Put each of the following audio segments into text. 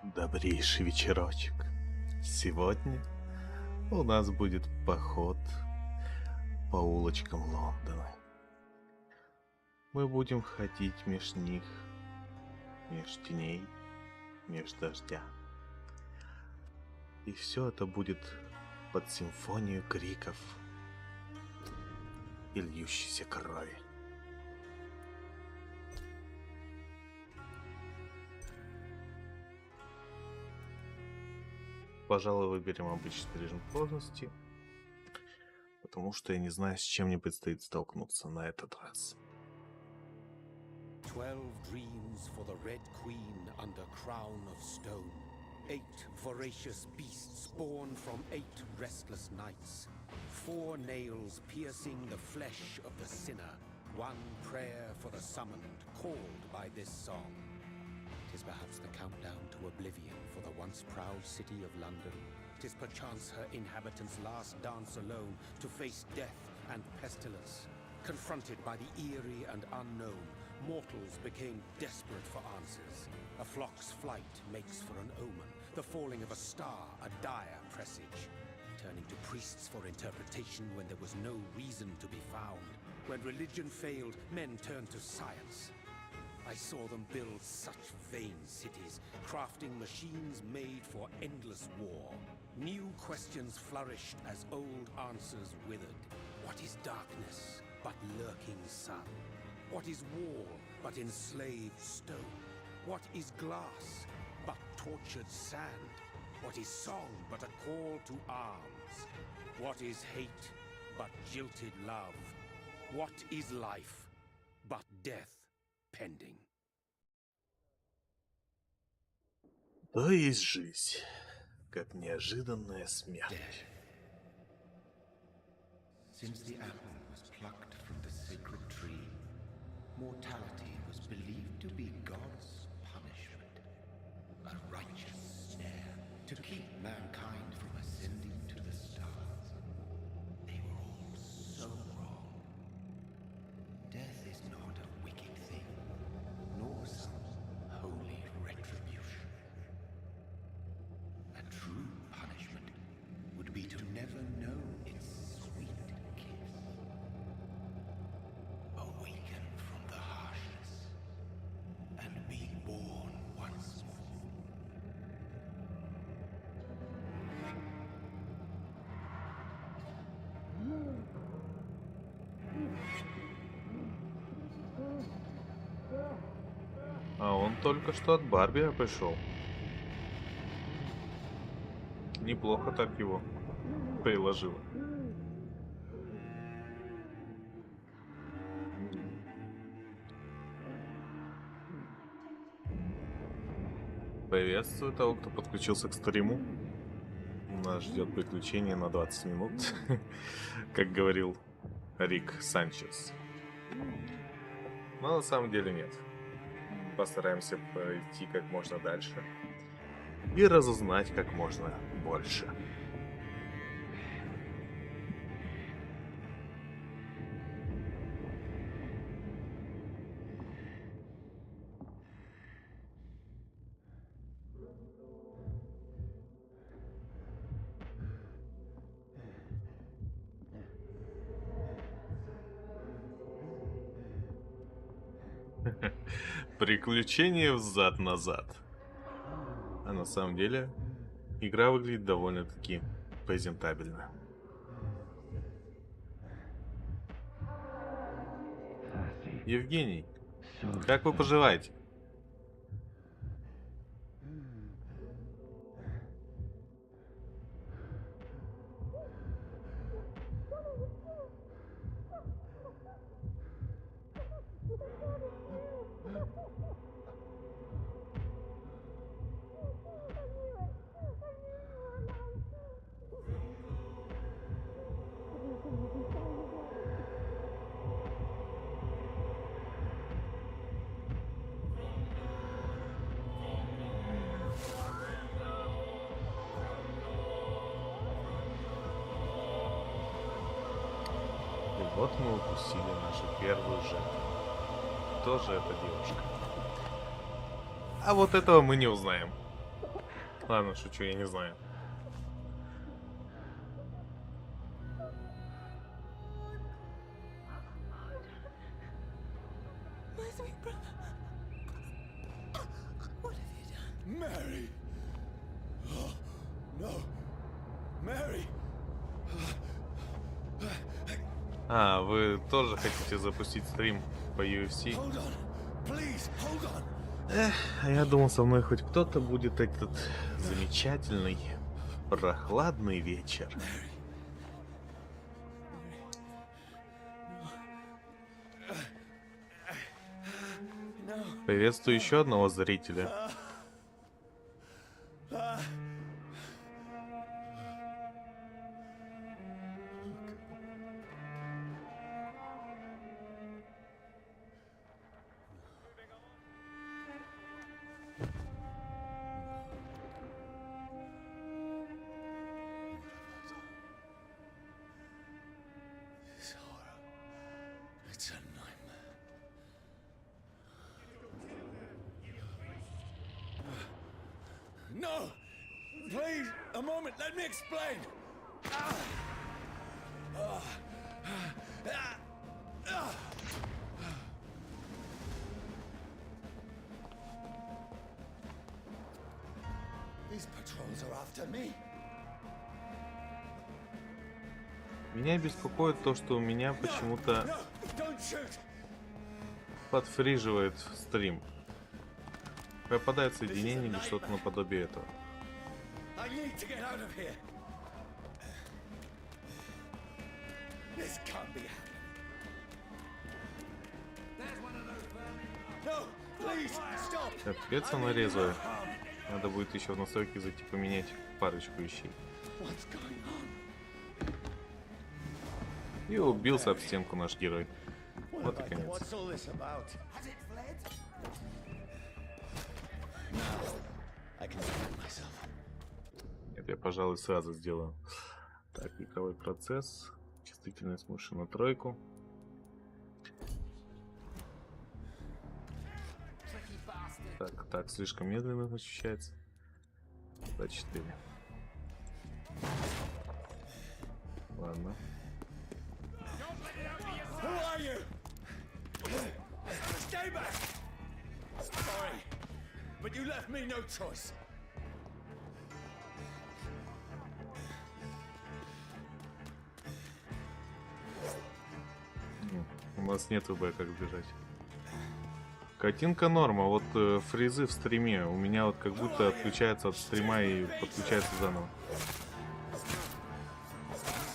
Добрейший вечерочек. Сегодня у нас будет поход по улочкам Лондона. Мы будем ходить меж них, меж теней, меж дождя. И все это будет под симфонию криков и льющейся крови. Пожалуй, выберем обычный режим сложности, потому что я не знаю, с чем мне предстоит столкнуться на этот раз. 12 dreams for the Red Queen under crown of stone. 8 voracious beasts born from 8 restless nights. 4 nails piercing the flesh of the sinner. 1 prayer for the summoned, called by this song. 'Tis perhaps the countdown to oblivion for the once proud city of London. 'Tis perchance her inhabitants' last dance alone to face death and pestilence. Confronted by the eerie and unknown, mortals became desperate for answers. A flock's flight makes for an omen, the falling of a star a dire presage. Turning to priests for interpretation when there was no reason to be found. When religion failed, men turned to science. I saw them build such vain cities, crafting machines made for endless war. New questions flourished as old answers withered. What is darkness but lurking sun? What is wall but enslaved stone? What is glass but tortured sand? What is song but a call to arms? What is hate but jilted love? What is life but death pending? То есть жизнь, как неожиданная смерть. Since the apple was plucked from the sacred tree, mortality was believed to be God's punishment, a righteous snare to keep mankind from ascending to the stars. They were all so wrong. Death is not a wicked thing, nor some holy retribution. A true punishment would be to never know its sweet kiss. Awaken from the harshness and be born once more. А он только что от Барби пришел. Неплохо так его приложило. Приветствую того, кто подключился к стриму. Нас ждет приключение на 20 минут, как говорил Рик Санчес. Но на самом деле нет. Постараемся пройти как можно дальше и разузнать как можно больше. Приключения взад-назад. А на самом деле игра выглядит довольно-таки презентабельно. Евгений, как вы поживаете? Вот мы упустили нашу первую жертву. Кто же эта девушка? А вот этого мы не узнаем. Ладно, шучу, я не знаю. Mary! Oh, no! Mary! А, вы тоже хотите запустить стрим по UFC? Hold on! Please, hold on! Эх, а я думал, со мной хоть кто-то будет этот замечательный, прохладный вечер. Приветствую еще одного зрителя. This horror. It's a nightmare. No! Please, a moment, let me explain! These patrols are after me. Меня беспокоит то, что у меня почему-то No, don't shoot! подфриживает стрим. Пропадает соединение или что-то наподобие этого. I need to get out of here. This can't be happening. There's one of those vermin. No, please stop. Капец, она резвая. Надо будет еще в настройки зайти поменять парочку вещей. What's going on? И убился об стенку наш герой. Вот и конец. What's all this about? Has it fled? No, I can defend myself. Это я, пожалуй, сразу сделаю. Так, вековой процесс. Чувствительность мыши на тройку. Так, слишком медленно ощущается. 24. Ладно. Who are you? Stay back! Sorry, but you left me no choice. У нас нет выбора, как сбежать. Картинка норма, вот фризы в стриме у меня вот как будто отключается от стрима и подключается заново.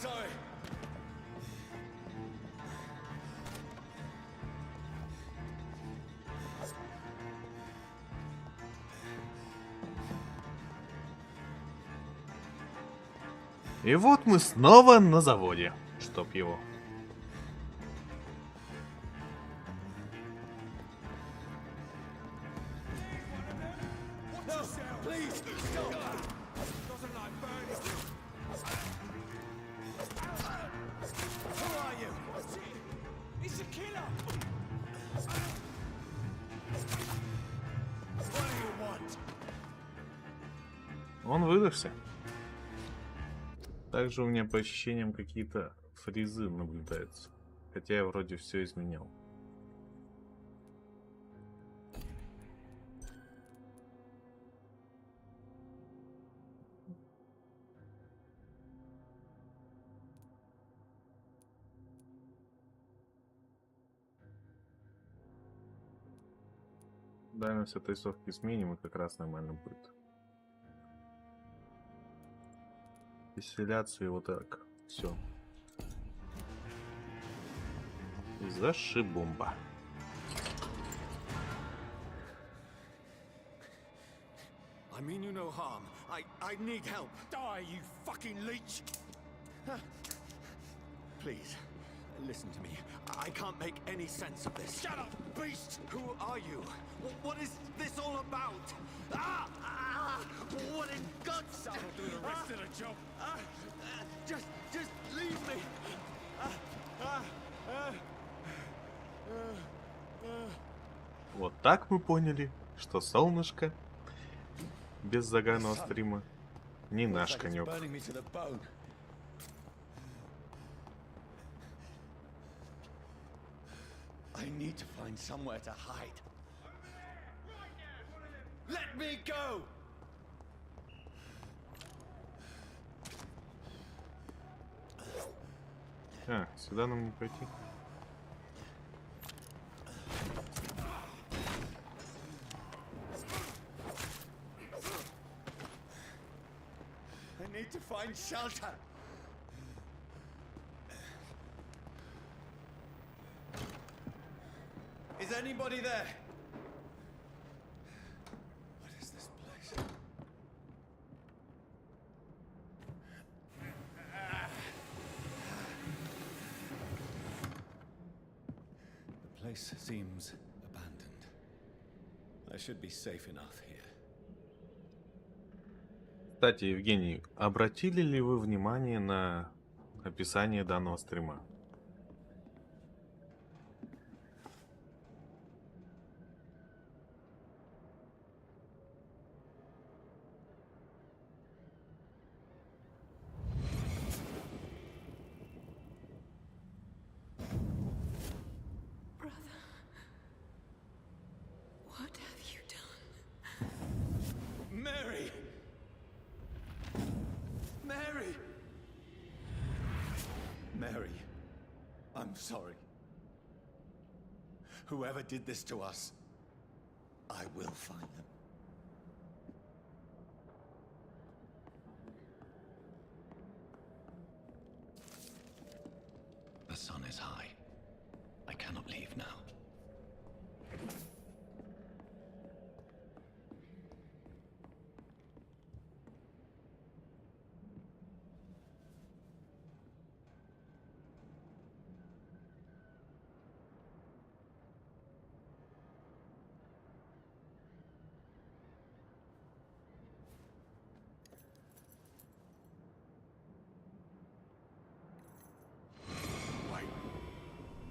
Sorry. И вот мы снова на заводе, чтоб его. No, please stop. Doesn't like burning. Who are you? It's a killer. What do you want? Он выдохся. Также у меня по ощущениям какие-то фризы наблюдаются. Хотя я вроде все изменял. Дальность отрисовки сменим, и как раз нормально будет. Исцеляться и вот так. Все. Зашибомба. I mean you no harm. I need help. Die, you fucking leech! Please, listen to me. I can't make any sense of this. Shut up, beast! Who are you? What is this all about? What in God's name? That'll do the rest of the job. Just leave me. Вот так мы поняли, что солнышко без заганого стрима не наш конек. I need to find somewhere to hide. Let me go! А, сюда нам не пойти. I need to find shelter. Is anybody there? What is this place? The place seems abandoned. I should be safe enough here. Кстати, Евгений, обратили ли вы внимание на описание данного стрима? What have you done? Mary! Mary! Mary, I'm sorry. Whoever did this to us, I will find them. The sun is high. I cannot leave now. Wait,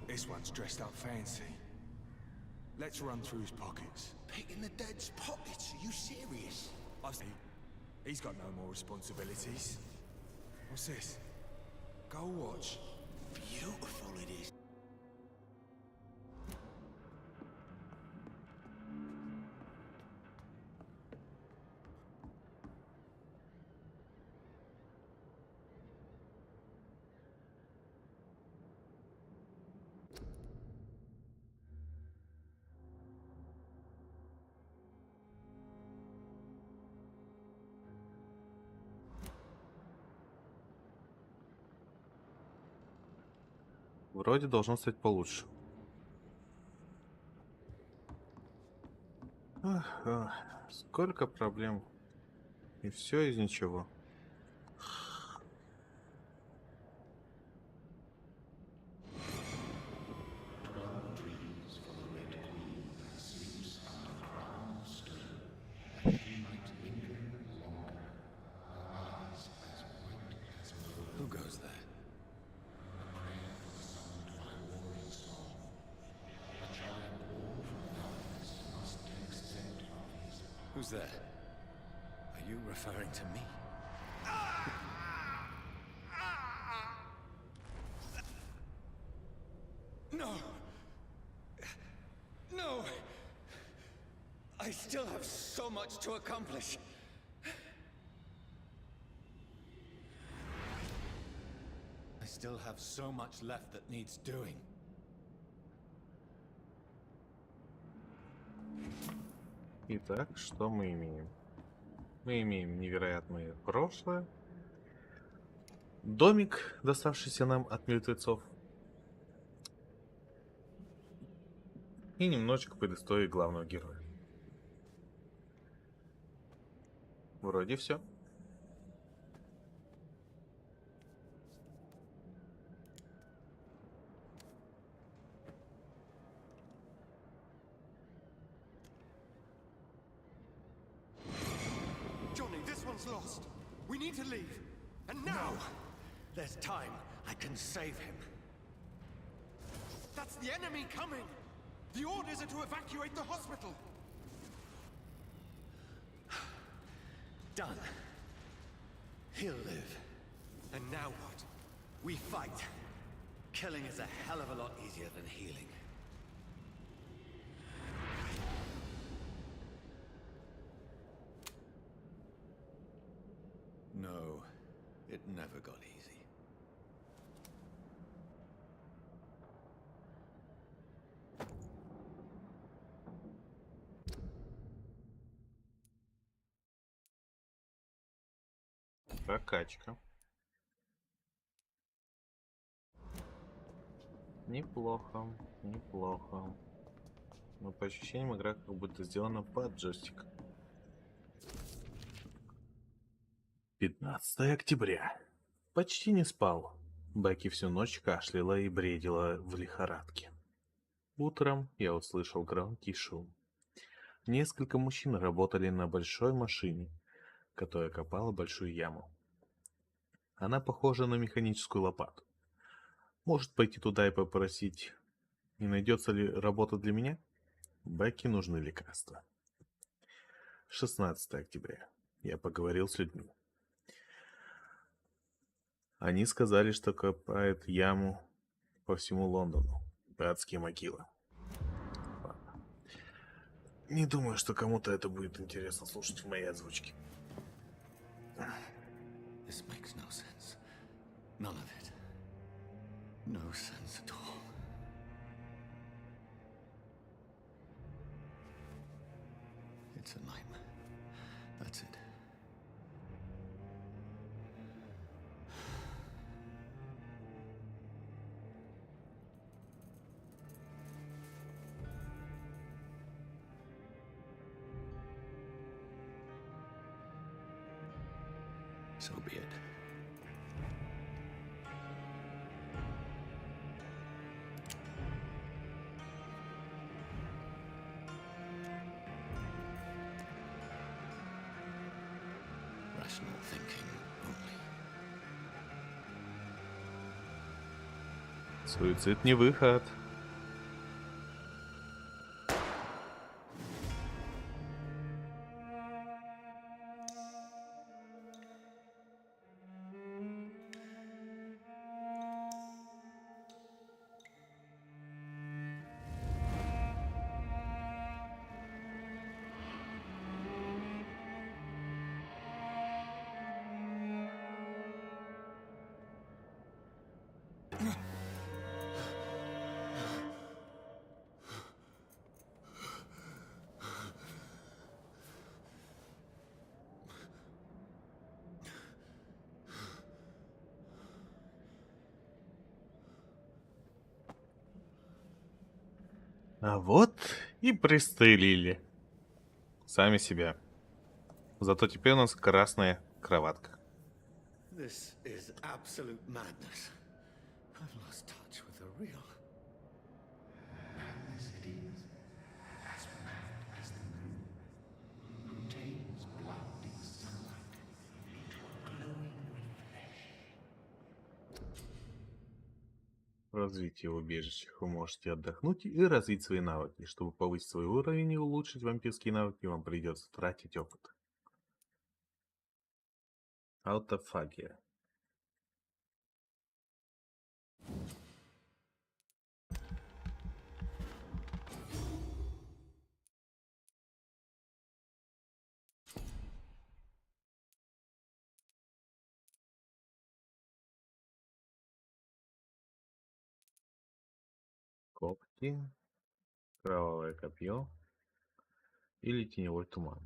this one's dressed up fancy. Let's run through his pockets. Picking the dead's pockets? Are you serious? I see. He's got no more responsibilities. What's this? Go watch. Beautiful it is. Вроде должно стать получше. Ах, сколько проблем. И все из ничего. Who goes there? Who's there? Are you referring to me? No! No! I still have so much to accomplish. I still have so much left that needs doing. Итак, что мы имеем? Мы имеем невероятное прошлое. Домик, доставшийся нам от мертвецов. И немножечко предыстории главного героя. Вроде все. Johnny, this one's lost. We need to leave. And now! There's time. I can save him. That's the enemy coming! The orders are to evacuate the hospital! Done. He'll live. And now what? We fight. Killing is a hell of a lot easier than healing. No, it never got easy. Прокачка. Неплохо, неплохо. Но по ощущениям игра как будто сделана под джойстик. 15 октября. Почти не спал. Бекки всю ночь кашляла и бредила в лихорадке. Утром я услышал громкий шум. Несколько мужчин работали на большой машине, которая копала большую яму. Она похожа на механическую лопату. Может пойти туда и попросить, не найдется ли работа для меня? Бекки нужны лекарства. 16 октября. Я поговорил с людьми. Они сказали, что копают яму по всему Лондону. Братские могилы. Ладно. Не думаю, что кому-то это будет интересно слушать в моей озвучке. This makes no sense. None of it. No sense at all. It's a nightmare. That's it. So be it. Rational thinking only. Суицид не выход. А вот и пристрелили. Сами себя. Zато теперь у нас красная кроватка. This is absolute madness. I've lost touch with the real. Madness it is, as mad as the moon, who tames blood in sunlight into a glowing reflection. В развитии в убежищах вы можете отдохнуть и развить свои навыки. Чтобы повысить свой уровень и улучшить вампирские навыки, вам придется тратить опыт. Аутофагия. Когти, кровавое копье или теневой туман.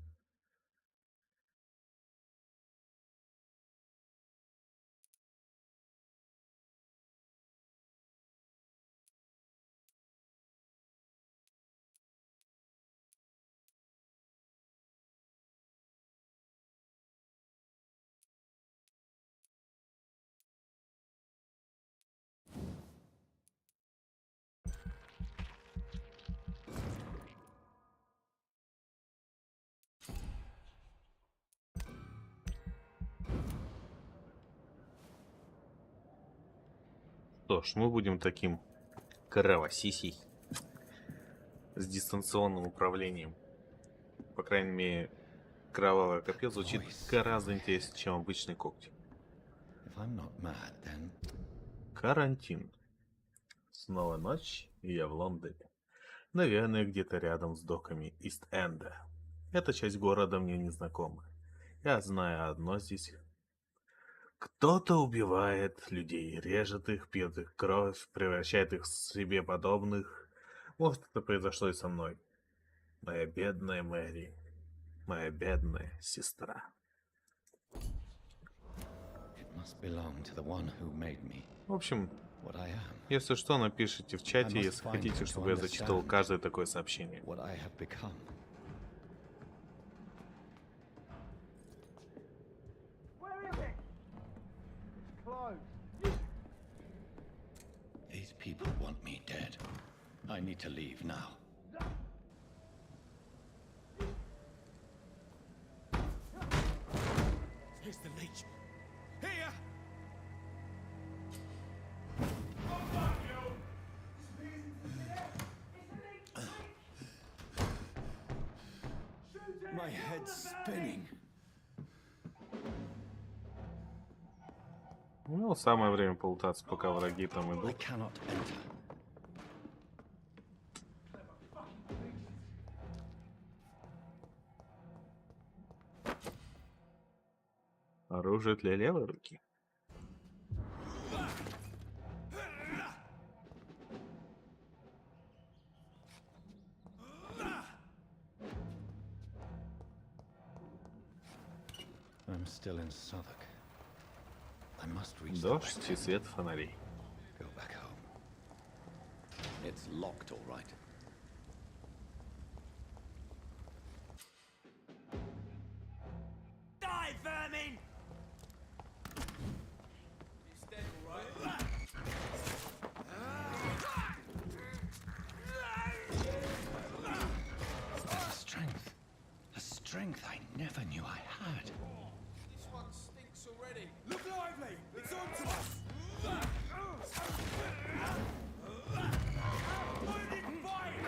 Что ж, мы будем таким кровосисей с дистанционным управлением. По крайней мере, кровавое копье звучит гораздо интереснее, чем обычный когти. Карантин. Снова ночь, и я в Лондоне. Наверное, где-то рядом с доками Ист-Энда. Эта часть города мне незнакома. Я знаю одно здесь. Кто-то убивает людей, режет их, пьет их кровь, превращает их в себе подобных. Может, это произошло и со мной. Моя бедная Мэри. Моя бедная сестра. В общем, если что, напишите в чате, если хотите, чтобы я зачитал каждое такое сообщение. These people want me dead. I need to leave now. Here's the leech. Here! My head's spinning. Ну, самое время полутаться, пока враги там I идут. cannot enter. Оружие для левой руки. I'm still in Southwark. I must reach the Дождь West и End. свет фонарей. Go back home. It's locked, all right. Die, vermin! He's dead, all right? A strength I never knew I had. This one stinks already. Look lively! It's on to us! Burning fire!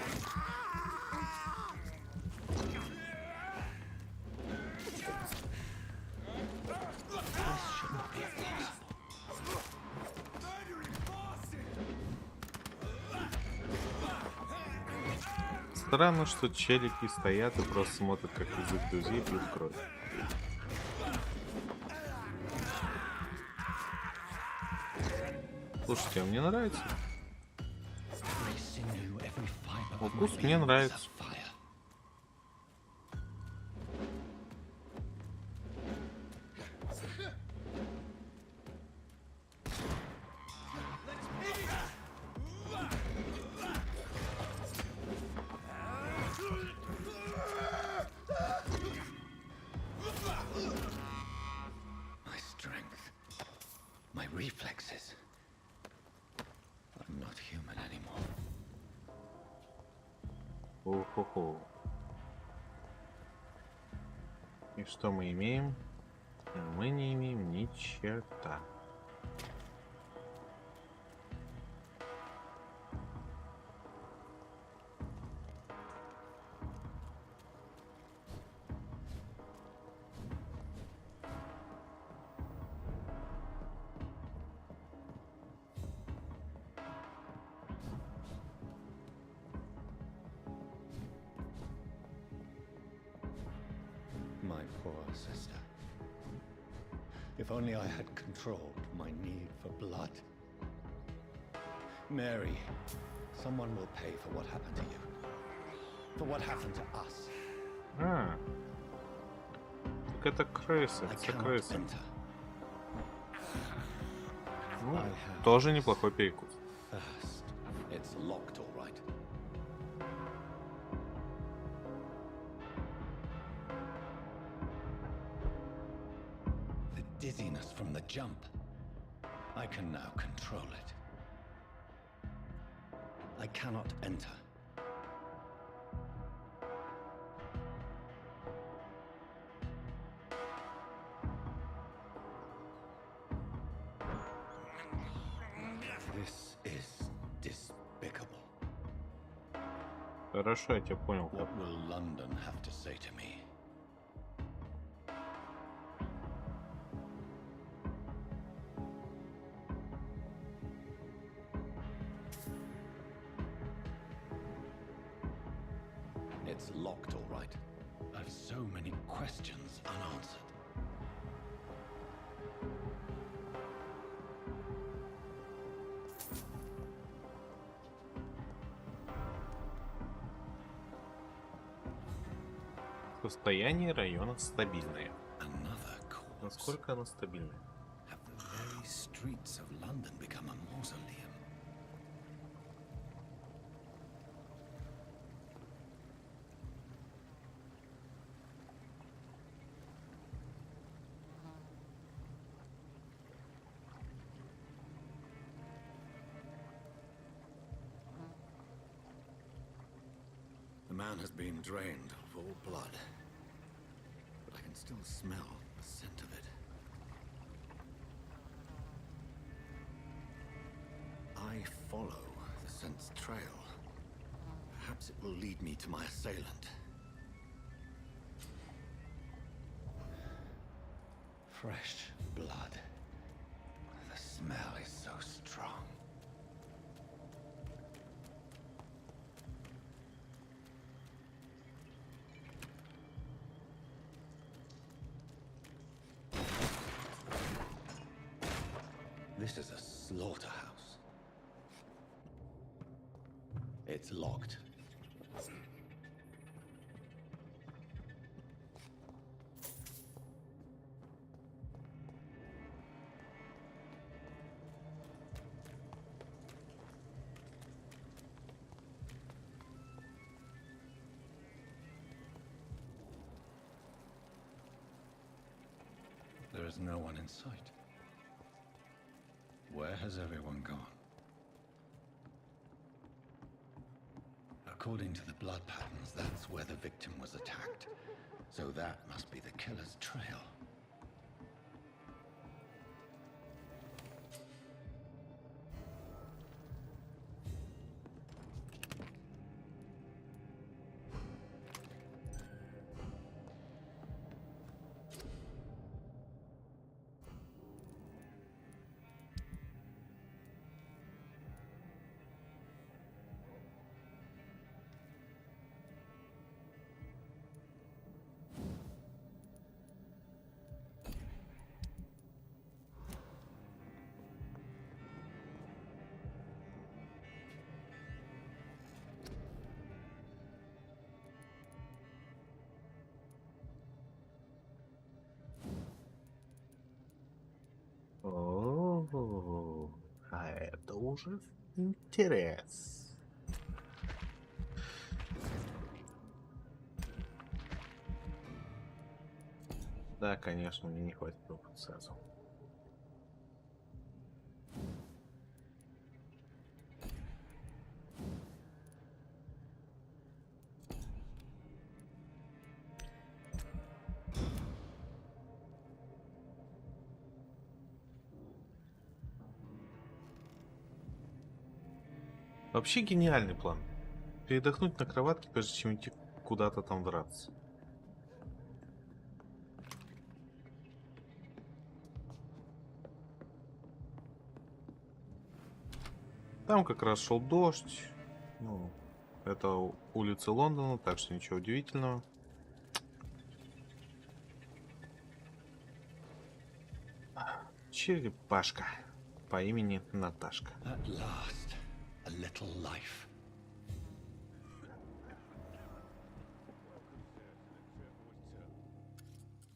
Murdering bastard! Странно, что челики стоят и просто смотрят, как из их друзей пьют кровь. Слушайте, а мне нравится. Every sinew, every fiber of my Вкус мне being was нравится. afire. My strength, my reflexes. I'm not human anymore. О-хо-хо. И что мы имеем? Мы не имеем ни черта. My poor sister. If only I had controlled my need for blood. Mary, someone will pay for what happened to you. For what happened to us. А, так это крысы, I все cannot крысы. enter. Ну, I have тоже неплохой перекус. First, it's locked, all right. The dizziness from the jump. I can now control it. I cannot enter. This is despicable. Хорошо, я тебя понял. What will London have to say to me? It's locked, all right. I've so many questions unanswered. Состояние района стабильное. Another corpse. Насколько оно стабильное? Have the very streets of London become a mausoleum? The man has been drained of all blood, but I can still smell the scent of it. I follow the scent's trail. Perhaps it will lead me to my assailant. Fresh blood. The smell is so strong. This is a slaughterhouse. It's locked. There is no one in sight. Where has everyone gone? According to the blood patterns, that's where the victim was attacked. So that must be the killer's trail. О, а это уже интерес. Да, конечно, мне не хватит опыта сразу. Вообще гениальный план. Передохнуть на кроватке, прежде чем идти куда-то там драться. Там как раз шел дождь. Ну, это улицы Лондона, так что ничего удивительного. Черепашка по имени Наташка. At last, a little life.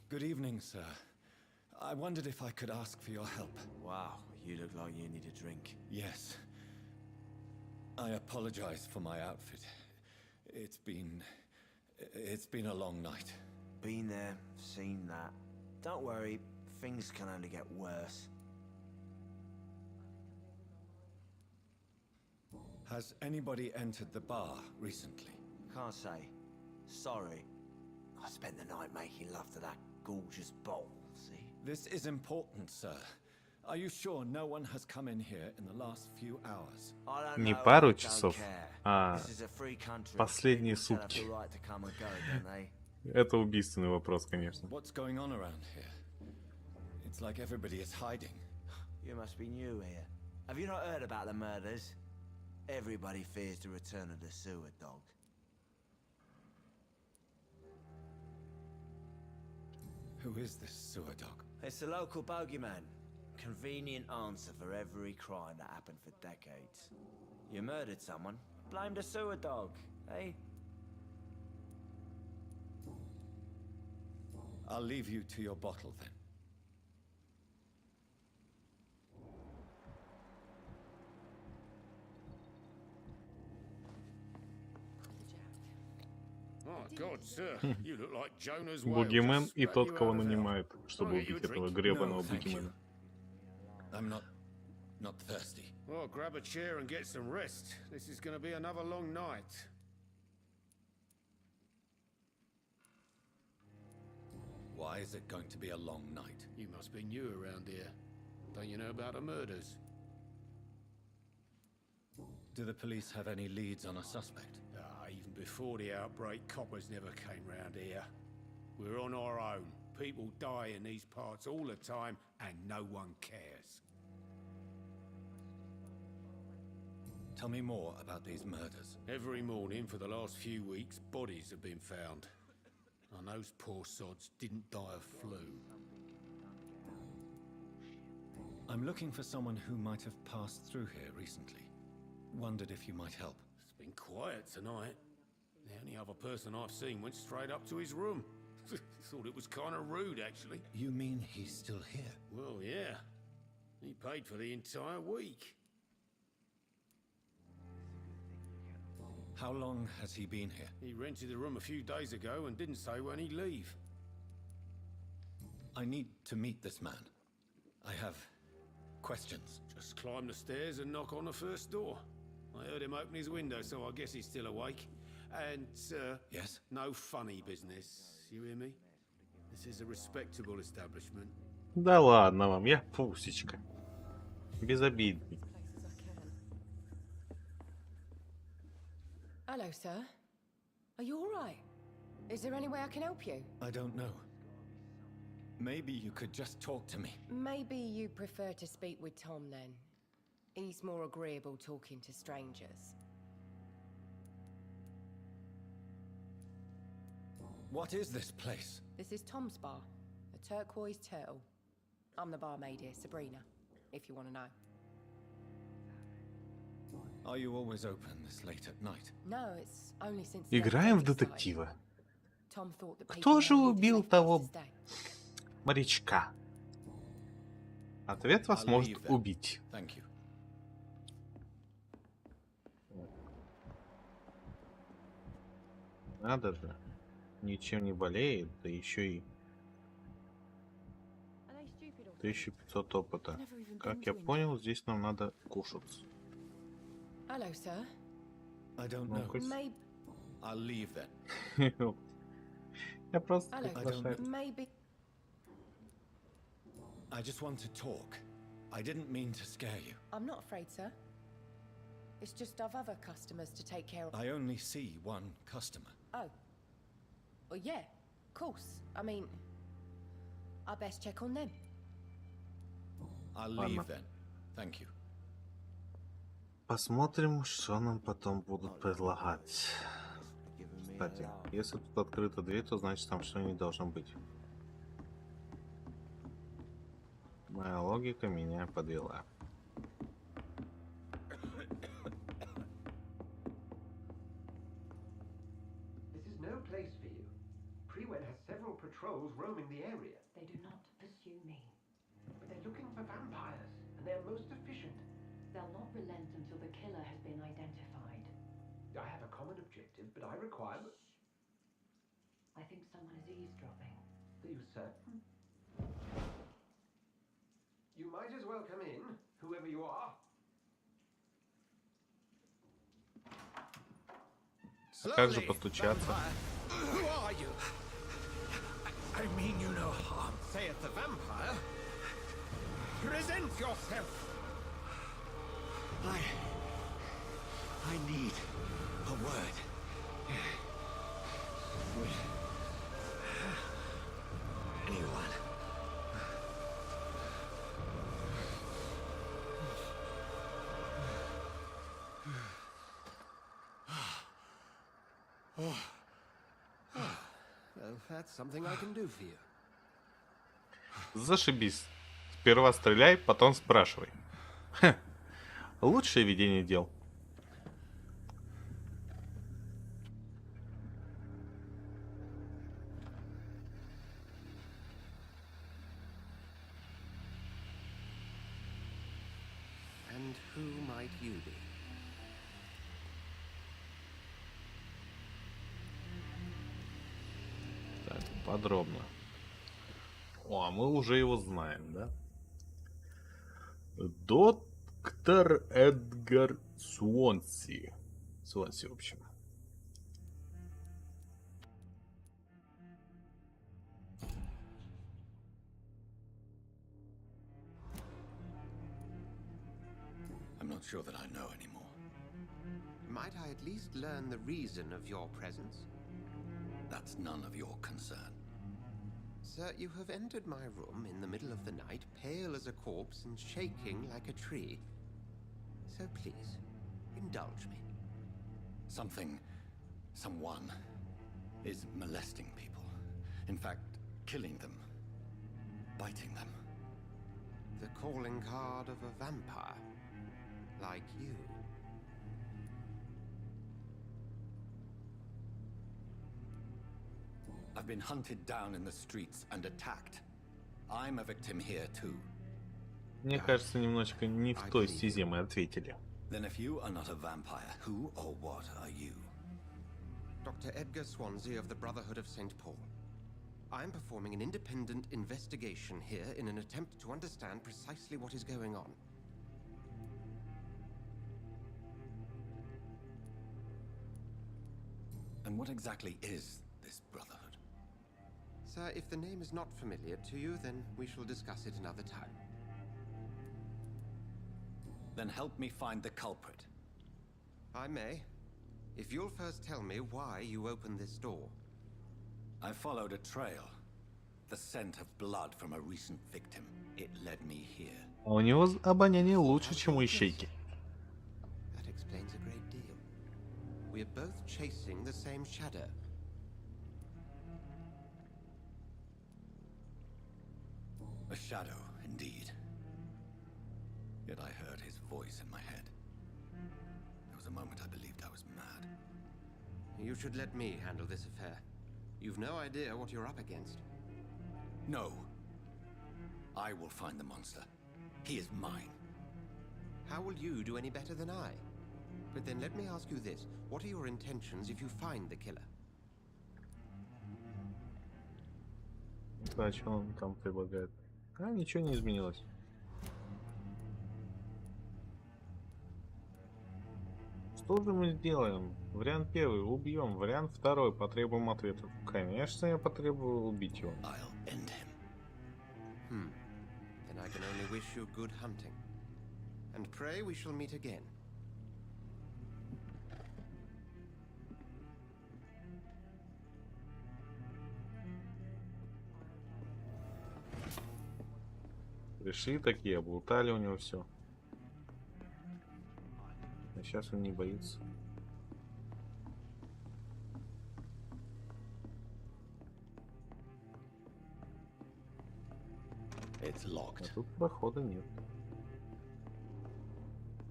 Good evening, sir. I wondered if I could ask for your help. Wow, you look like you need a drink. Yes. I apologize for my outfit. It's been a long night. Been there, seen that. Don't worry, things can only get worse. Has anybody entered the bar recently? Can't say. Sorry. I spent the night making love to that gorgeous bottle, see? This is important, sir. Are you sure no one has come in here in the last few hours? I don't Не know, пару I don't часов, care. а This is a free country. последние People have сутки. the right to come and go, don't they? Это убийственный вопрос, конечно. What's going on around here? It's like everybody is hiding. You must be new here. Have you not heard about the murders? Everybody fears the return of the sewer dog. Who is this sewer dog? It's a local bogeyman. Convenient answer for every crime that happened for decades. You murdered someone, blamed a sewer dog, eh? I'll leave you to your bottle then. Oh, God, sir, you look like Jonah's whale. Бугимен Just и spat тот, you кого out of hell. нанимает, чтобы Wanna get you убить a этого drink? гребаного No, thank you. бугимена. I'm not thirsty. Well, grab a chair and get some rest. This is going to be another long night. Why is it going to be a long night? You must be new around here. Don't you know about the murders? Do the police have any leads on a suspect? Even before the outbreak, coppers never came round here. We're on our own. People die in these parts all the time, and no one cares. Tell me more about these murders. Every morning for the last few weeks, bodies have been found. And those poor sods didn't die of flu. I'm looking for someone who might have passed through here recently. Wondered if you might help. It's been quiet tonight. The only other person I've seen went straight up to his room. Thought it was kind of rude, actually. You mean he's still here? Well, yeah. He paid for the entire week. How long has he been here? He rented the room a few days ago and didn't say when he'd leave. I need to meet this man. I have questions. Just climb the stairs and knock on the first door. I heard him open his window, so I guess he's still awake. And, Yes? no funny business. You hear me? This is a respectable establishment. Да ладно вам, я пусечка. Безобидный. Hello, sir. Are you all right? Is there any way I can help you? I don't know. Maybe you could just talk to me. Maybe you prefer to speak with Tom then. He's more agreeable talking to strangers. What is this place? This is Tom's bar, a turquoise turtle. I'm the barmaid here, Sabrina, if you want to know. Are you always open this late at night? No, it's only since the Играем в outbreak started. детектива. Tom thought that Кто people же may need a убил safe place того to stay. морячка? Ответ вас I'll может leave then. убить. Thank you. Надо же. Ничем не болеет, да еще и Are they stupid or 1500 опыта. Never even Как been я to India. понял, здесь нам надо кушать. Hello, sir. I don't Ну, know. хоть- Maybe. I'll leave then. Я просто Hello, приглашаю. maybe. I just want to talk. I didn't mean to scare you. I'm not afraid, sir. It's just I've other customers to take care of. I only see one customer. Oh. Well, yeah, of course. I mean, I best check on them. I'll Ладно. leave then. Thank you. Посмотрим, что нам потом будут предлагать. Кстати, если тут открыта дверь, то значит там что-нибудь должно быть. Моя логика меня подвела. This is no place for you. Pribоya has several patrols roaming the area. They do not pursue me. But they're looking for vampires, and they're most efficient. They'll not relent until the killer has been identified. I have a common objective, but I require... I think someone is eavesdropping. Are you certain? You might as well come in, whoever you are. Как же постучаться? Who are you? I mean you no harm, saith the vampire. Present yourself. I need a word. Anyone? Well, that's something I can do for you. Зашибись. Сперва стреляй, потом спрашивай. Ха. Лучшее ведение дел. And who might you be? Так, подробно. О, а мы уже его знаем, да? Доктор Эдгар Свонси. Свонси, в общем. I'm not sure that I know anymore. Might I at least learn the reason of your presence? That's none of your concern. Sir, you have entered my room in the middle of the night, pale as a corpse and shaking like a tree. So please, indulge me. Someone is molesting people. In fact, killing them. Biting them. The calling card of a vampire. Like you. I've been hunted down in the streets and attacked. I'm a victim here too. Мне кажется, немножечко не в той стезе мы ответили. Then if you are not a vampire, who or what are you? Dr. Edgar Swansea of the Brotherhood of St. Paul. I'm performing an independent investigation here in an attempt to understand precisely what is going on. And what exactly is this Brotherhood? Sir, if the name is not familiar to you, then we shall discuss it another time. Then help me find the culprit. I may. If you'll first tell me why you opened this door. I followed a trail. The scent of blood from a recent victim. It led me here. А у него обоняние лучше, чем у ищейки. That explains a great deal. We're both chasing the same shadow. A shadow, indeed. Yet I heard his voice in my head. There was a moment I believed I was mad. You should let me handle this affair. You've no idea what you're up against. No. I will find the monster. He is mine. How will you do any better than I? But then let me ask you this. What are your intentions if you find the killer? Да, что он там предлагает? А, ничего не изменилось. Что же мы сделаем? Вариант первый — убьем. Вариант второй — потребуем ответов. Конечно, я потребую убить его. I'll end him. Then I can only wish you good hunting. And pray we shall meet again. Пришли такие, облутали у него все. А сейчас он не боится. It's locked. А тут прохода нет.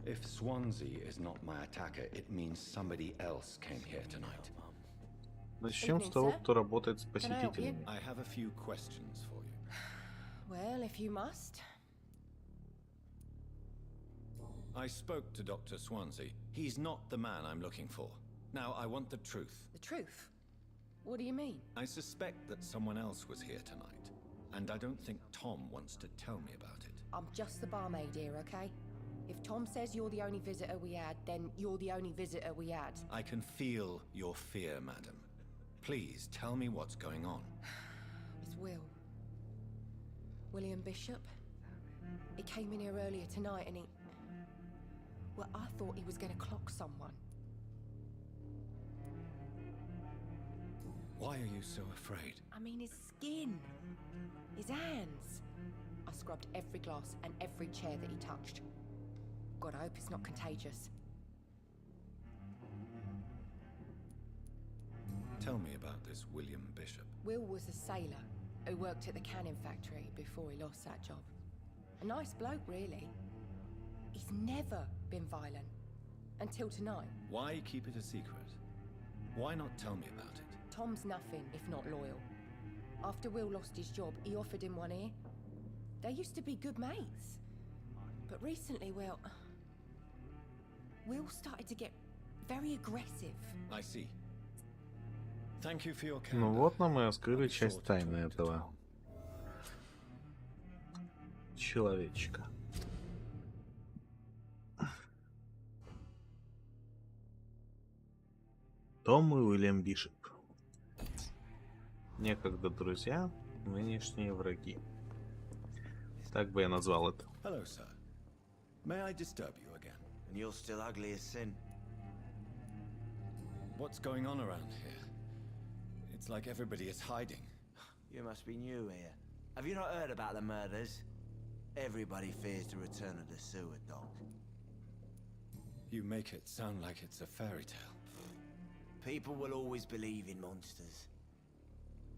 If Swansea is not my attacker, it means somebody else came here tonight. Начнем с того, кто работает с посетителями. I have a few questions for you. Well, if you must. I spoke to Dr. Swansea. He's not the man I'm looking for. Now, I want the truth. The truth? What do you mean? I suspect that someone else was here tonight, and I don't think Tom wants to tell me about it. I'm just the barmaid here, okay? If Tom says you're the only visitor we had, then you're the only visitor we had. I can feel your fear, madam. Please, tell me what's going on. It's Will. William Bishop. He came in here earlier tonight and he... Well, I thought he was going to clock someone. Why are you so afraid? I mean, his skin. His hands. I scrubbed every glass and every chair that he touched. God, I hope it's not contagious. Tell me about this William Bishop. Will was a sailor. who worked at the canning factory before he lost that job. A nice bloke, really. He's never been violent. Until tonight. Why keep it a secret? Why not tell me about it? Tom's nothing if not loyal. After Will lost his job, he offered him one ear. They used to be good mates. But recently, well... Will started to get very aggressive. I see. Thank you for your Ну candor. вот нам и раскрыли часть тайны этого человечка. Том и Уильям Бишоп. Некогда друзья, нынешние враги. Так бы я назвал это. Hello, sir. May I disturb you again? And you're still ugly as sin. What's going on around here? It's like everybody is hiding. You must be new here. Have you not heard about the murders? Everybody fears the return of the sewer dog. You make it sound like it's a fairy tale. People will always believe in monsters.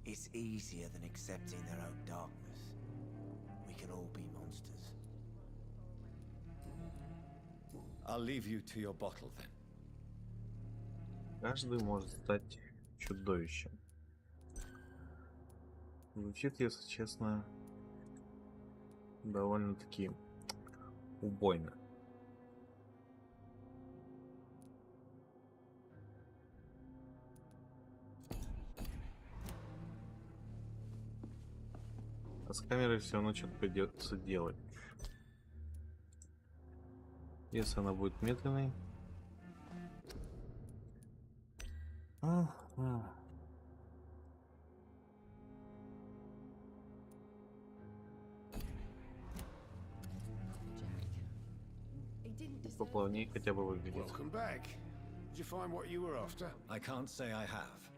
It's easier than accepting their own darkness. We can all be monsters. I'll leave you to your bottle then. Каждый может стать чудовищем. Звучит, если честно, довольно-таки убойно. А с камерой все равно что-то придется делать. Если она будет медленной. Поплавнее хотя бы выглядит. Welcome back. Did you find what you were after? I can't say I have.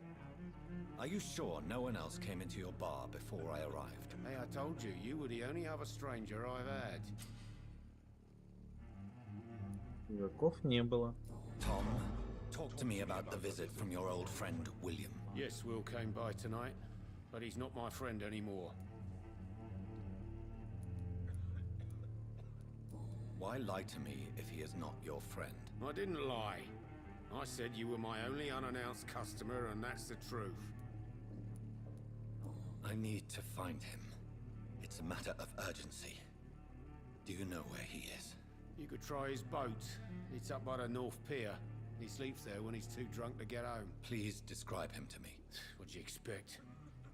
Are you sure no one else came into your bar before I arrived? Hey, I told you, you were the only other stranger I've had. Игроков не было. Tom, talk to me about the visit from your old friend, William. Yes, Will came by tonight, but he's not my friend anymore. Why lie to me if he is not your friend? I didn't lie. I said you were my only unannounced customer, and that's the truth. I need to find him. It's a matter of urgency. Do you know where he is? You could try his boat. It's up by the North Pier. He sleeps there when he's too drunk to get home. Please describe him to me. What'd you expect?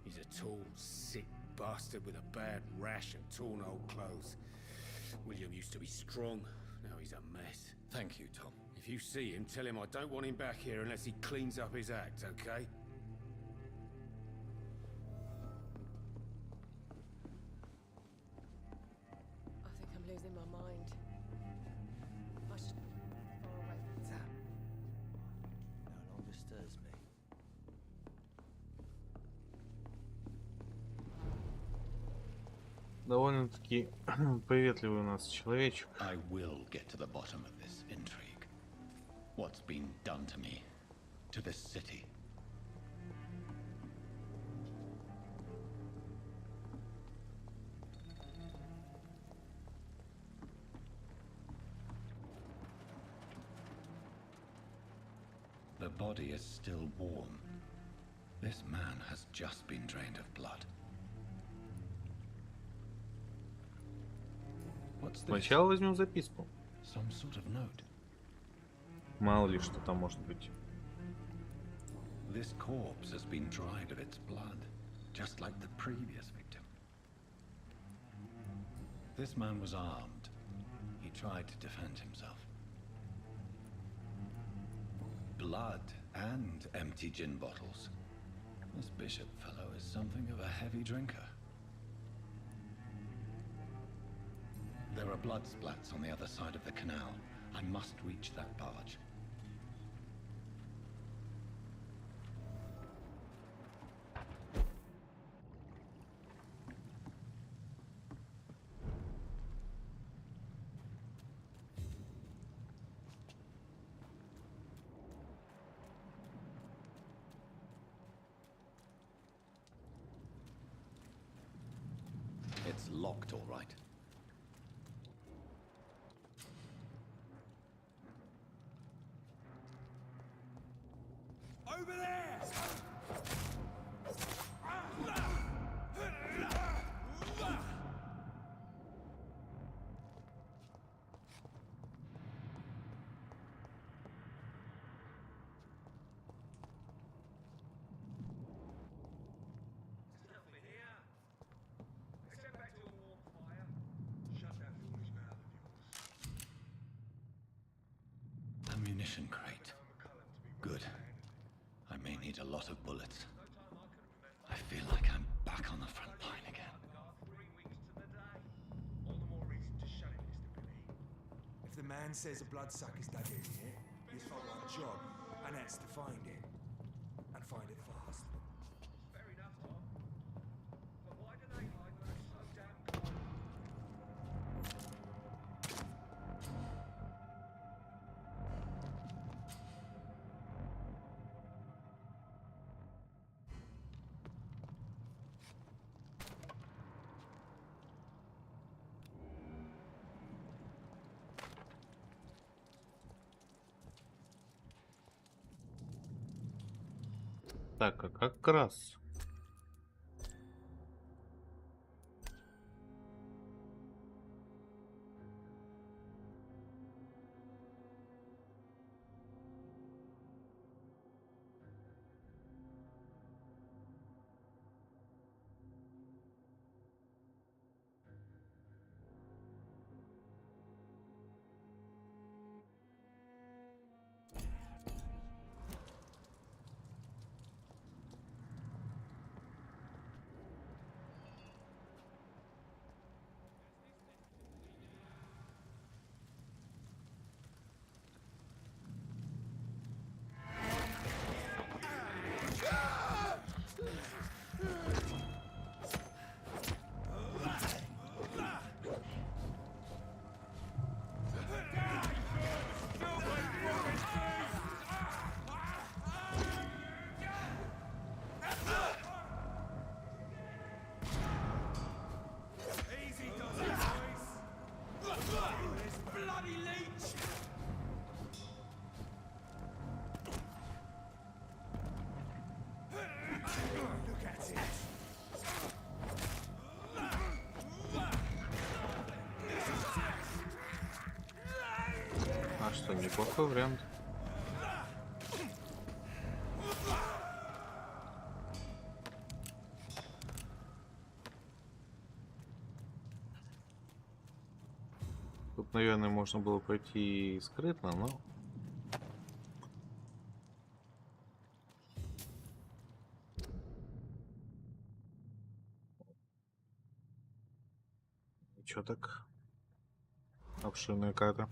He's a tall, sick bastard with a bad rash and torn old clothes. William used to be strong. Now he's a mess. Thank you, Tom. If you see him, tell him I don't want him back here unless he cleans up his act, okay? I think I'm losing my mind. I should far away from that. No longer stirs me. Довольно-таки приветливый у нас человечек. I will get to the bottom of this intrigue. What's been done to me, to this city. The body is still warm. This man has just been drained of blood. What's this? Сначала возьмем записку. Some sort of note. Мало ли что там может быть. This corpse has been dried of its blood, just like the previous victim. This man was armed. He tried to defend himself. Blood and empty gin bottles. This bishop fellow is something of a heavy drinker. There are blood splats on the other side of the canal. I must reach that barge. It's locked, all right. Over there! Ammunition crate. Good. I may need a lot of bullets. I feel like I'm back on the front line again. If the man says a bloodsucker's dug in here, it's got one job, and that's to find it. And find it fast. Fair enough, Tom. But why do they hide when it's so damn cold? Так, а как раз. А что, неплохой вариант. Тут, наверное, можно было пройти скрытно, но... Чё так? Обширная карта.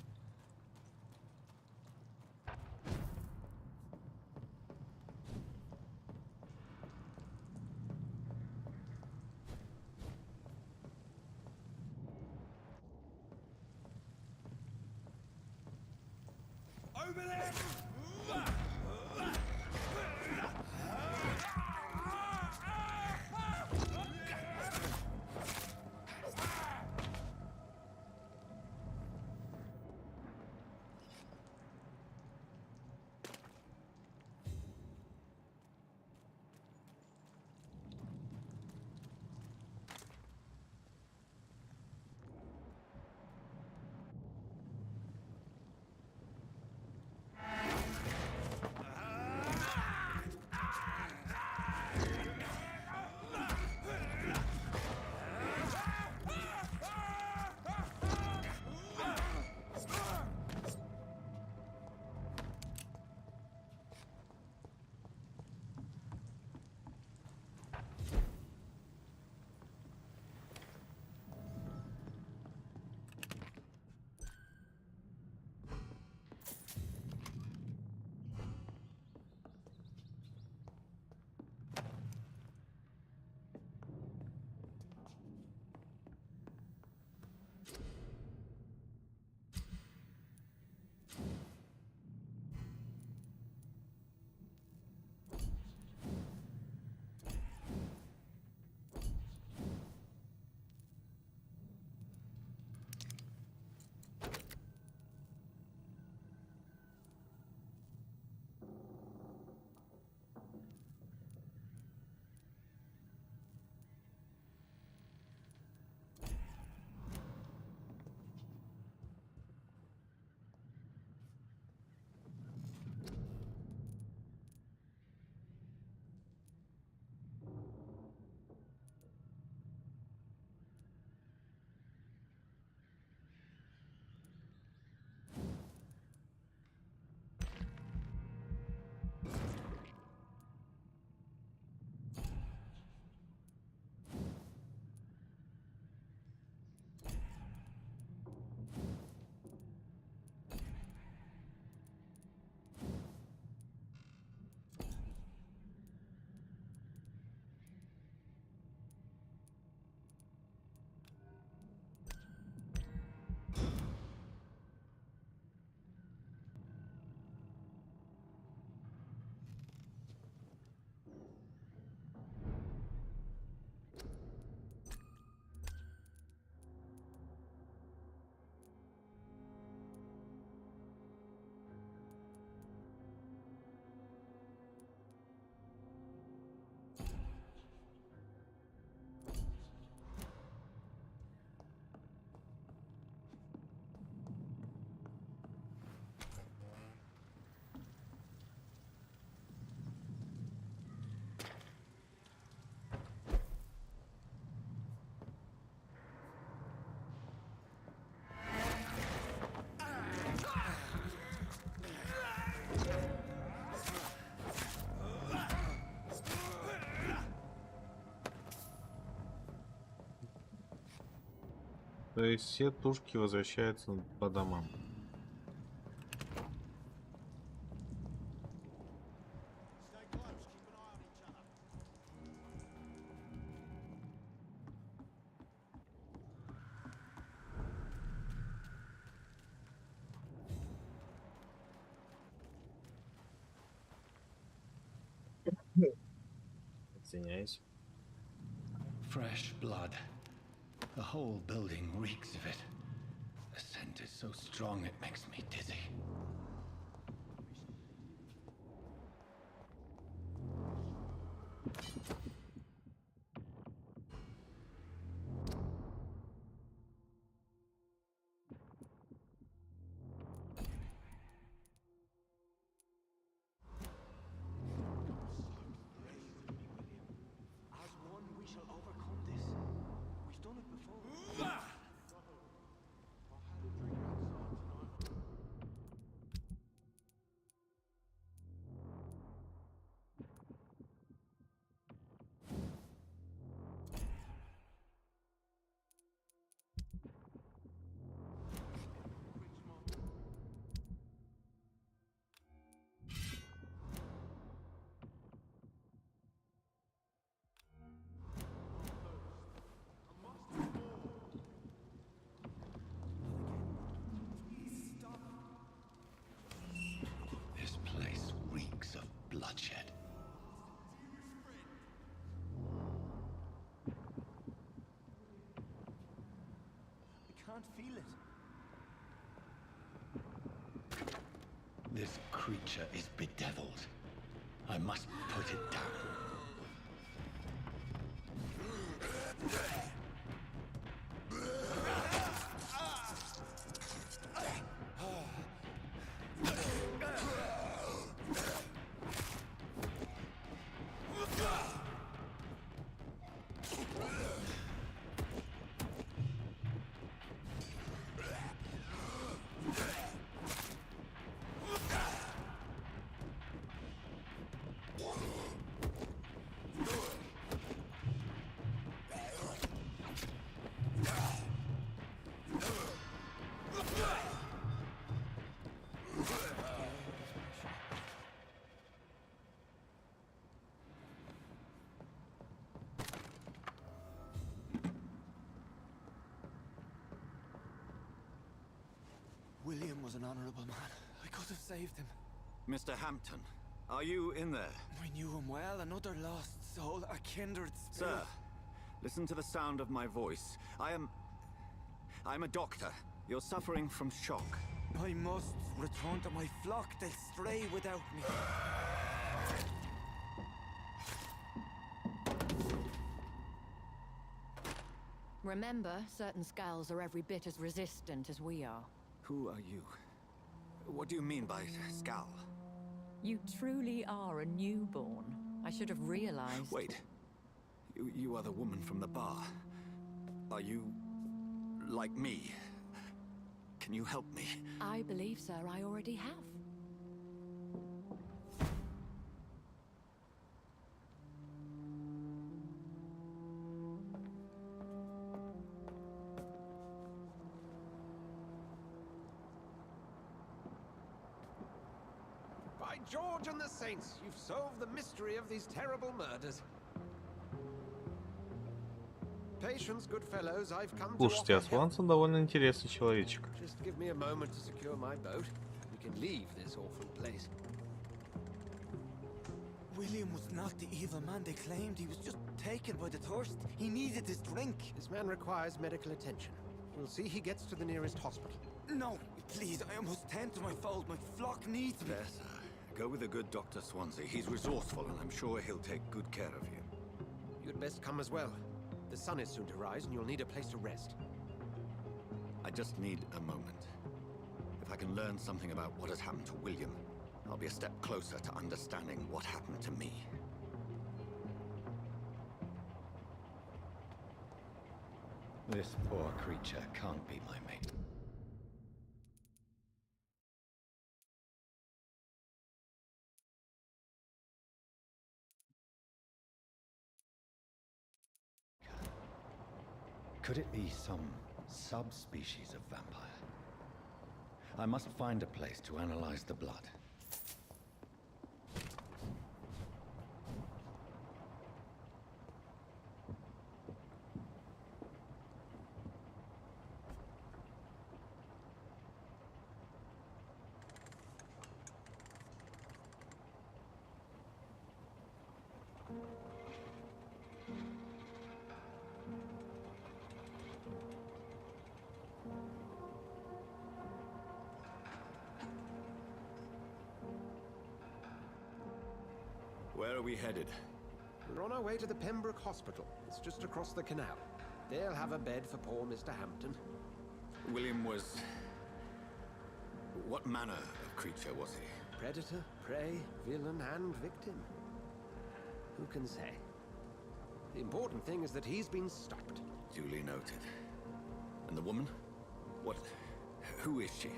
Over there! То есть все тушки возвращаются по домам. Извиняюсь. Fresh blood. The whole building reeks of it. The scent is so strong it makes me dizzy. As one, we shall overcome this. We've done it before. This place reeks of bloodshed. I can't feel it. This creature is bedeviled. I must put it down. William was an honorable man. I could have saved him. Mr. Hampton, are you in there? I knew him well, another lost soul, a kindred spirit. Sir, listen to the sound of my voice. I'm a doctor. You're suffering from shock. I must return to my flock. They'll stray without me. Remember, certain skulls are every bit as resistant as we are. Who are you? What do you mean by scowl? You truly are a newborn. I should have realized. Wait. You are the woman from the bar. Are you like me? Can you help me? I believe, sir, I already have. By George and the Saints, you've solved the mystery of these terrible murders. Patience, good fellows, I've come to Слушайте, а offer help. Свансон довольно интересный человечек. Just give me a moment to secure my boat. We can leave this awful place. William was not the evil man they claimed. He was just taken by the thirst. He needed this drink. This man requires medical attention. We'll see he gets to the nearest hospital. No, please, I must tend to my fold. My flock needs me. There, sir. Go with the good Dr. Swansea. He's resourceful, and I'm sure he'll take good care of you. You'd best come as well. The sun is soon to rise, and you'll need a place to rest. I just need a moment. If I can learn something about what has happened to William, I'll be a step closer to understanding what happened to me. This poor creature can't be my mate. Could it be some subspecies of vampire. I must find a place to analyze the blood. Where are we headed? We're on our way to the Pembroke Hospital. It's just across the canal. They'll have a bed for poor Mr. Hampton. William was... What manner of creature was he? Predator, prey, villain, and victim. Who can say? The important thing is that he's been stopped. Duly noted. And the woman? What... Who is she?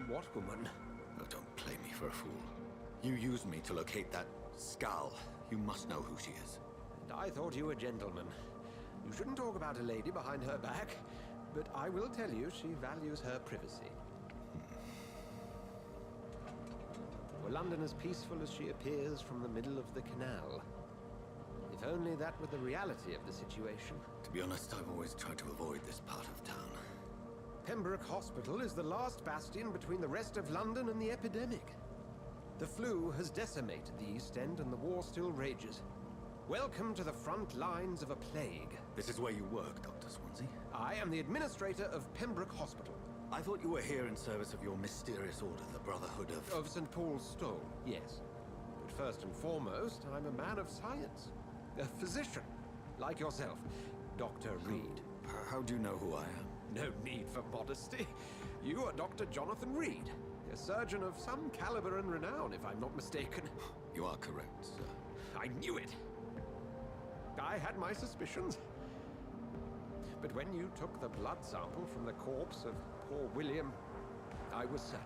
What woman? Oh, don't play me for a fool. You used me to locate that skull. You must know who she is. And I thought you a gentleman. You shouldn't talk about a lady behind her back, but I will tell you she values her privacy. Were London as peaceful as she appears from the middle of the canal? If only that were the reality of the situation. To be honest, I've always tried to avoid this part of town. Pembroke Hospital is the last bastion between the rest of London and the epidemic. The flu has decimated the East End and the war still rages. Welcome to the front lines of a plague. This is where you work, Dr. Swansea? I am the administrator of Pembroke Hospital. I thought you were here in service of your mysterious order, the Brotherhood of... Of St. Paul's Stone, yes. But first and foremost, I'm a man of science. A physician, like yourself, Dr. Reed. How do you know who I am? No need for modesty. You are Dr. Jonathan Reed, a surgeon of some caliber and renown, if I'm not mistaken. You are correct, sir. I knew it. I had my suspicions. But when you took the blood sample from the corpse of poor William, I was certain.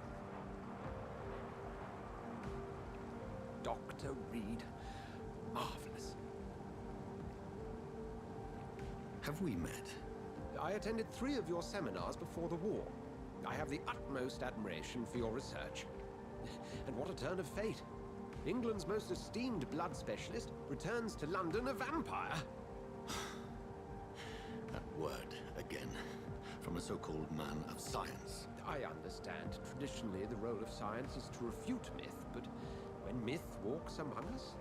Dr. Reed. Marvelous. Have we met? I attended 3 of your seminars before the war. I have the utmost admiration for your research. And what a turn of fate. England's most esteemed blood specialist returns to London a vampire. That word, again, from a so-called man of science. I understand. Traditionally, the role of science is to refute myth, but when myth walks among us,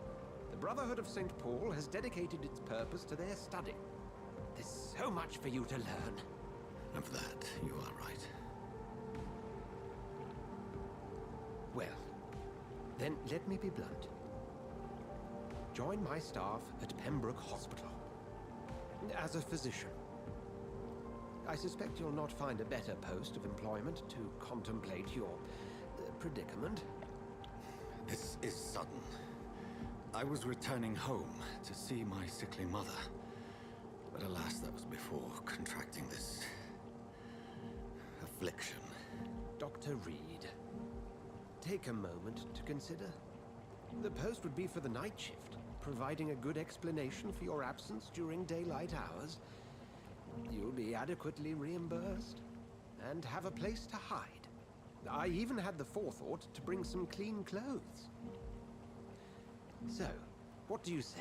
the Brotherhood of St. Paul has dedicated its purpose to their study. There's so much for you to learn. Of that, you are right. Well, then let me be blunt. Join my staff at Pembroke Hospital. As a physician. I suspect you'll not find a better post of employment to contemplate your predicament. This is sudden. I was returning home to see my sickly mother. But alas, that was before contracting this... affliction. Dr. Reed, take a moment to consider. The post would be for the night shift, providing a good explanation for your absence during daylight hours. You'll be adequately reimbursed, and have a place to hide. I even had the forethought to bring some clean clothes. So, what do you say?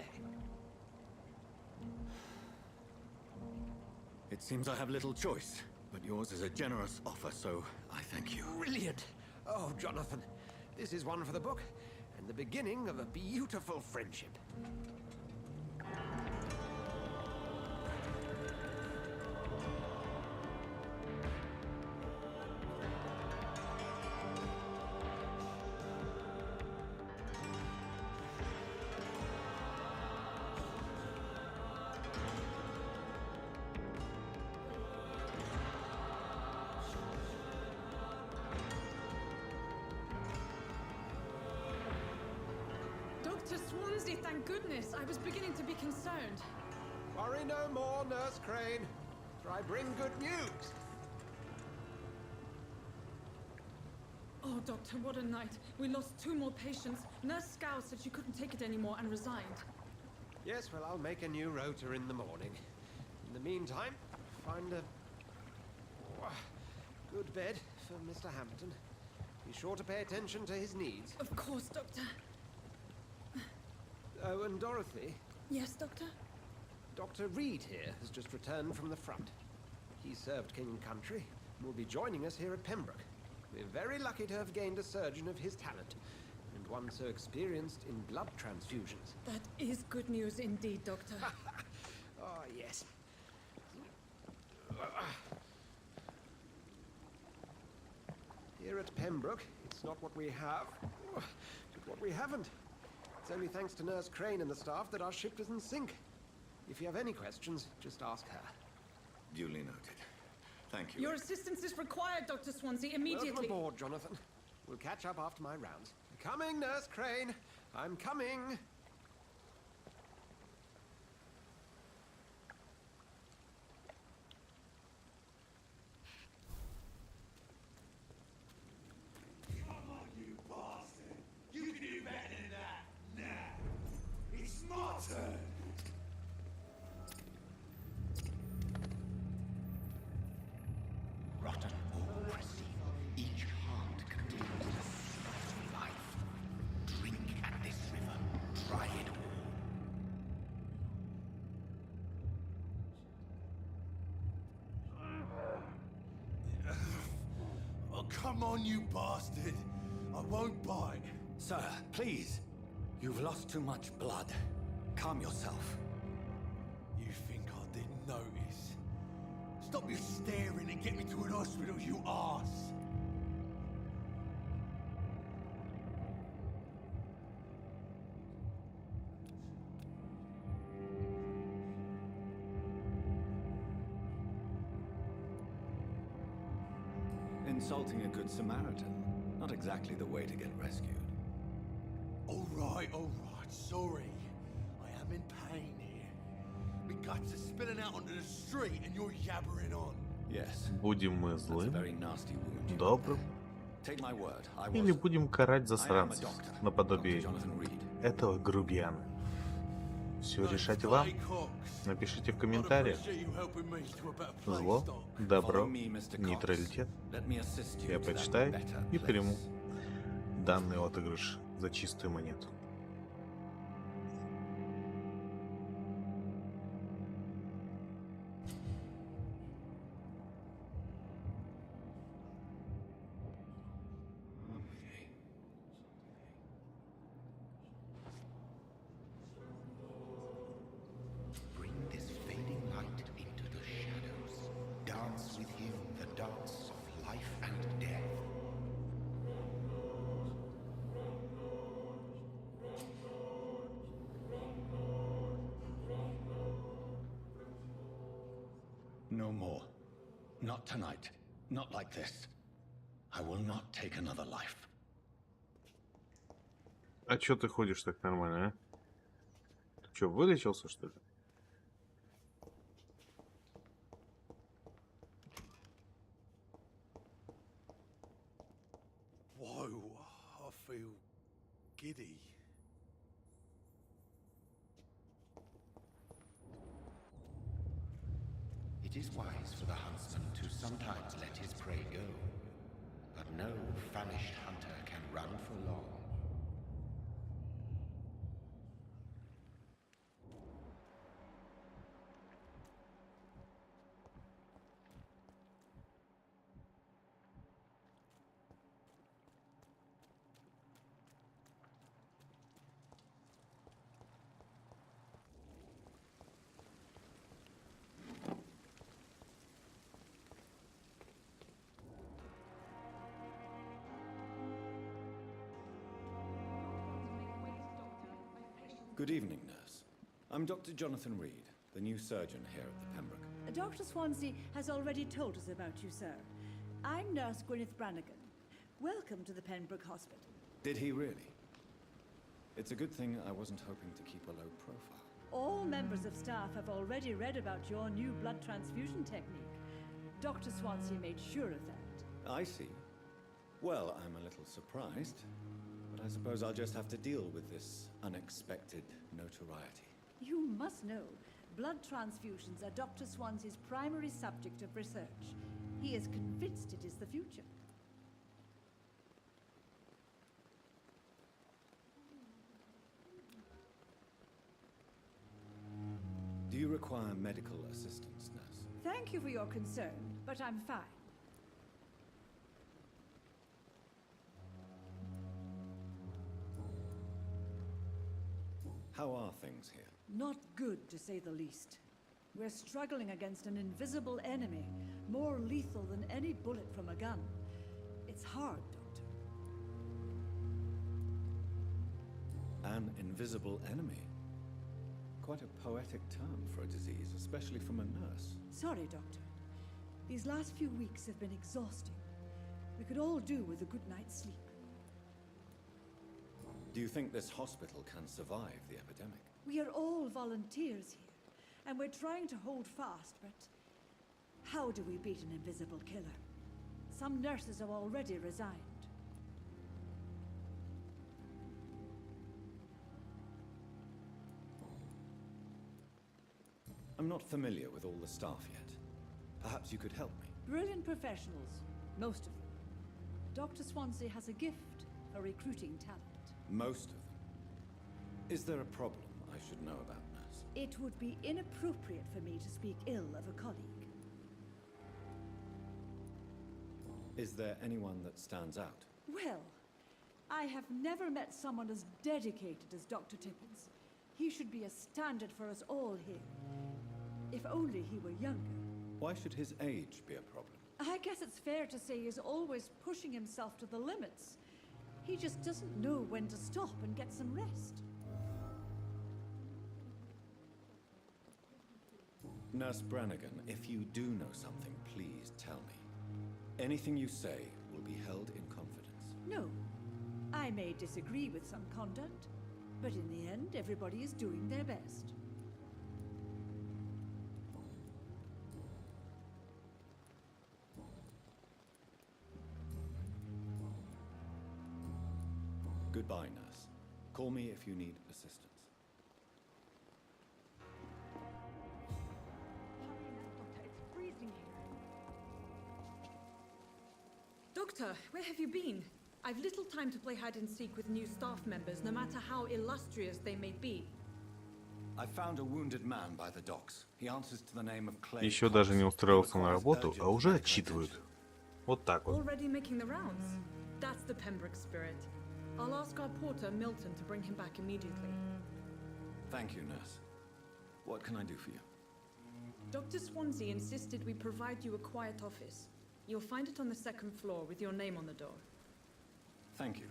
It seems I have little choice, but yours is a generous offer, so I thank you. Brilliant! Oh, Jonathan, this is one for the book, and the beginning of a beautiful friendship. Dr. Swansea, thank goodness. I was beginning to be concerned. Worry no more, Nurse Crane. For I bring good news. Oh, Doctor, what a night. We lost 2 more patients. Nurse Scow said she couldn't take it anymore and resigned. Yes, well, I'll make a new rota in the morning. In the meantime, find a Good bed for Mr. Hampton. Be sure to pay attention to his needs. Of course, Doctor. Oh, and Dorothy. Yes, Doctor? Dr. Reed here has just returned from the front. He served King and Country and will be joining us here at Pembroke. We're very lucky to have gained a surgeon of his talent, and one so experienced in blood transfusions. That is good news indeed, Doctor. Oh, yes. Here at Pembroke, it's not what we have, but what we haven't. It's only thanks to Nurse Crane and the staff that our ship doesn't sink. If you have any questions, just ask her. Duly noted. Thank you. Your assistance is required, Dr. Swansea, immediately. Welcome aboard, Jonathan. We'll catch up after my rounds. Coming, Nurse Crane. I'm coming. Come on, you bastard! You can do better than that! Now! It's my turn! Rotten or pristine, each heart contains the source of life. Drink at this river, try it all. Oh, come on, you bastard! I won't bite. Sir, please. You've lost too much blood. Calm yourself. You think I didn't notice? Stop your staring and get me to an hospital, you arse! Insulting a good Samaritan. Not exactly the way to get rescued. All right, sorry. I am in pain here. My guts are spilling out onto the street and you're yabbering on. Yes. Будем мы That's a злым, very nasty wound. добрым, Take my word, I или was... будем карать I am a засранцев, doctor, наподобие Dr. Jonathan Reed. этого грубияна? Все решать вам. Напишите в комментариях. Зло, добро, нейтралитет. Я почитаю и приму данный отыгрыш за чистую монету. Bring this fading light into the shadows. Dance with him the dance of life and death. No more. Not tonight. Not like this. I will not take another life. А чё ты ходишь так нормально, а? Ты чё, вылечился, что ли? Whoa, I feel giddy. It is wise for the huntsman to sometimes let his prey go, but no famished hunter can run for long. Good evening, nurse. I'm Dr. Jonathan Reed, the new surgeon here at the Pembroke. Dr. Swansea has already told us about you, sir. I'm Nurse Gwyneth Brannigan. Welcome to the Pembroke Hospital. Did he really? It's a good thing I wasn't hoping to keep a low profile. All members of staff have already read about your new blood transfusion technique. Dr. Swansea made sure of that. I see. Well, I'm a little surprised, but I suppose I'll just have to deal with this unexpected notoriety. You must know, blood transfusions are Dr. Swansea's primary subject of research. He is convinced it is the future. Do you require medical assistance, nurse? Thank you for your concern, but I'm fine. How are things here? Not good, to say the least. We're struggling against an invisible enemy, more lethal than any bullet from a gun. It's hard, Doctor. An invisible enemy? Quite a poetic term for a disease, especially from a nurse. Sorry, Doctor. These last few weeks have been exhausting. We could all do with a good night's sleep. Do you think this hospital can survive the epidemic? We are all volunteers here, and we're trying to hold fast, but how do we beat an invisible killer? Some nurses have already resigned. I'm not familiar with all the staff yet. Perhaps you could help me. Brilliant professionals, most of them. Dr. Swansea has a gift for recruiting talent. Most of them. Is there a problem I should know about, nurse? It would be inappropriate for me to speak ill of a colleague. Is there anyone that stands out? Well, I have never met someone as dedicated as Dr. Tippins. He should be a standard for us all here. If only he were younger. Why should his age be a problem? I guess it's fair to say he's always pushing himself to the limits. He just doesn't know when to stop and get some rest. Nurse Brannigan, if you do know something, please tell me. Anything you say will be held in confidence. No. I may disagree with some conduct, but in the end, everybody is doing their best. Goodbye, nurse. Call me if you need assistance. It's freezing here. Doctor, where have you been? I've little time to play hide and seek with new staff members, no matter how illustrious they may be. I found a wounded man by the docks. He answers to the name of Clay. Еще даже не устроился на работу, а уже отчитывают. Вот так вот. Already making the rounds. That's the Pembroke spirit. I'll ask our porter, Milton, to bring him back immediately. Thank you, nurse. What can I do for you? Dr. Swansea insisted we provide you a quiet office. You'll find it on the second floor with your name on the door. Thank you.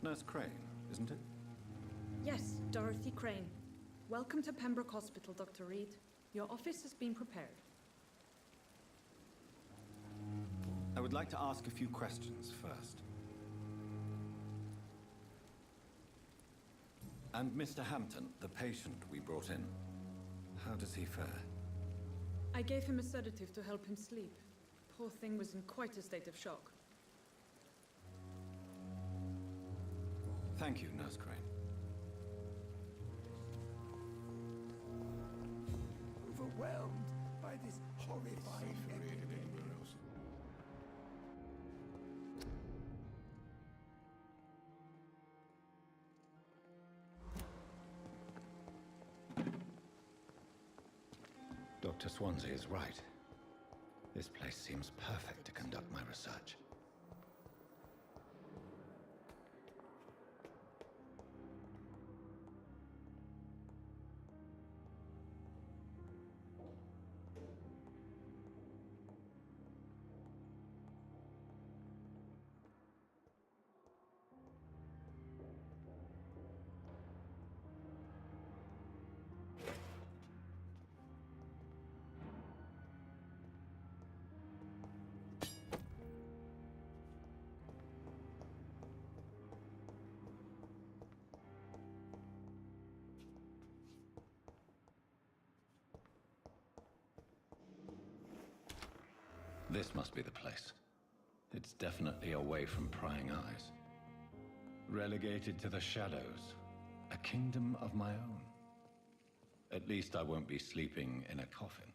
Nurse Crane, isn't it? Yes, Dorothy Crane. Welcome to Pembroke Hospital, Dr. Reed. Your office has been prepared. I would like to ask a few questions first. And Mr. Hampton, the patient we brought in, how does he fare? I gave him a sedative to help him sleep. Poor thing was in quite a state of shock. Thank you, Nurse Crane. Overwhelmed by this horrifying epidemic. Dr. Swansea is right. This place seems perfect to conduct my research. This must be the place. It's definitely away from prying eyes. Relegated to the shadows. A kingdom of my own. At least I won't be sleeping in a coffin.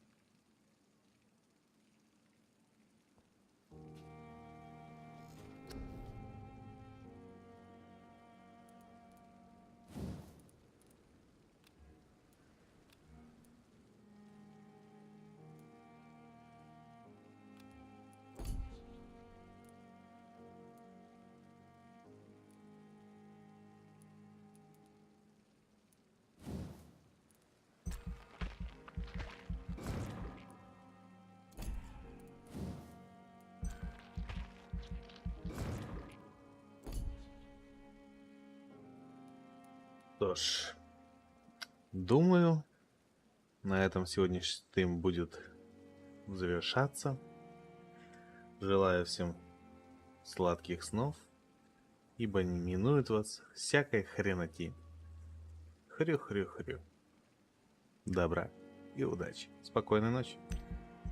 что ж, думаю, на этом сегодняшний стрим будет завершаться. Желаю всем сладких снов, ибо не минует вас всякой хреноти. Хрю-хрю-хрю. Добра и удачи. Спокойной ночи.